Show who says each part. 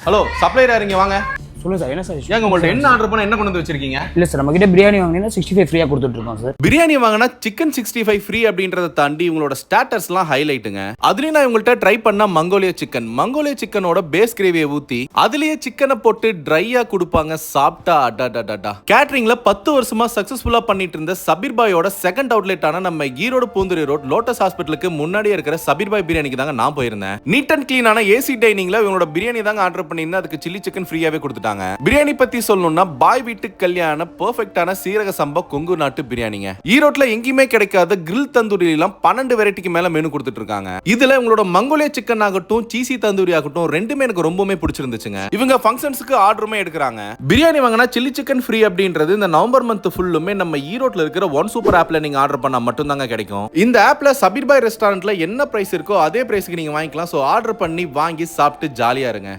Speaker 1: Hello சப்ளையரா இருங்க வாங்க.
Speaker 2: சொல்லுங்க சார், என்ன சார்?
Speaker 1: ஏங்க உங்கள்ட்ட என்ன ஆர்டர் பண்ண என்ன கொண்டு வந்து வச்சிருக்கீங்க?
Speaker 2: இல்ல சார், நம்ம கிட்ட பிரியாணி வாங்கினா 65 ஃப்ரீயா கொடுத்துட்டு இருக்கோம் சார்.
Speaker 1: பிரியாணி வாங்கினா சிக்கன் 65 ஃப்ரீ அப்படின்றத தாண்டி உங்களோட ஸ்டார்டர்ஸ்லாம் ஹைலைட்டுங்க. அதுலயும் நான் உங்கள்ட்ட ட்ரை பண்ண மங்கோலியா சிக்கனோட பேஸ் கிரேவியை ஊத்தி அதுலயே சிக்கனை போட்டு ட்ரையா கொடுப்பாங்க. சாப்பிட்டா அடாடாடா. கேட்டரிங்ல 10 வருஷமா சக்சஸ்ஃபுல்லா பண்ணிட்டு இருந்த சபீர் பாயோட செகண்ட் அவுட்லெட்டான நம்ம ஈரோடு பூந்துரி ரோட் லோட்டஸ் ஹாஸ்பிட்டலுக்கு முன்னாடியே இருக்கிற சபீர் பாய் பிரியாணிக்கு தாங்க நான் போயிருந்தேன். நீட் அண்ட் கிளீனான ஏசி டைனிங்ல இவங்களோட பிரியாணி தாங்க ஆர்டர் பண்ணியிருந்தேன். அதுக்கு சில்லி சிக்கன் ஃப்ரீயாவே கொடுத்துட்டாங்க. பிரியாணி பத்தி சொல்லணும்னா பாய் வீட்டு கல்யாண பெர்ஃபெக்ட்டான சீரக சம்பா கொங்கு நாட்டு பிரியாணிங்க. ஈரோட்ல எங்கேயுமே கிடைக்காத கிரில் தந்தூரி எல்லாம் 12 வெரைட்டிக்கு மேல மெனு கொடுத்துட்டு இருக்காங்க. இதுல உங்களோட மங்கோலியா சிக்கன் ஆகட்டும் சீசி தந்தூரி ஆகட்டும் ரெண்டுமே எனக்கு ரொம்பவே பிடிச்சிருந்துச்சுங்க. இவங்க ஃபங்க்ஷன்ஸ்க்கு ஆர்டருமே எடுக்கிறாங்க. பிரியாணி வாங்கினா சில்லி சிக்கன் ஃப்ரீ அப்படின்றது இந்த நவம்பர் மந்த் ஃபுல்லுமே நம்ம ஈரோட்ல இருக்கிற ஒன் சூப்பர் ஆப்ல நீங்க ஆர்டர் பண்ணா மட்டும் தாங்க கிடைக்கும். இந்த ஆப்ல சபீர் பாய் ரெஸ்டாரண்ட்ல என்ன பிரைஸ் இருக்கோ அதே பிரைஸ்க்கு நீங்க வாங்கிக்கலாம். சோ ஆர்டர் பண்ணி வாங்கி சாப்பிட்டு ஜாலியா இருங்க.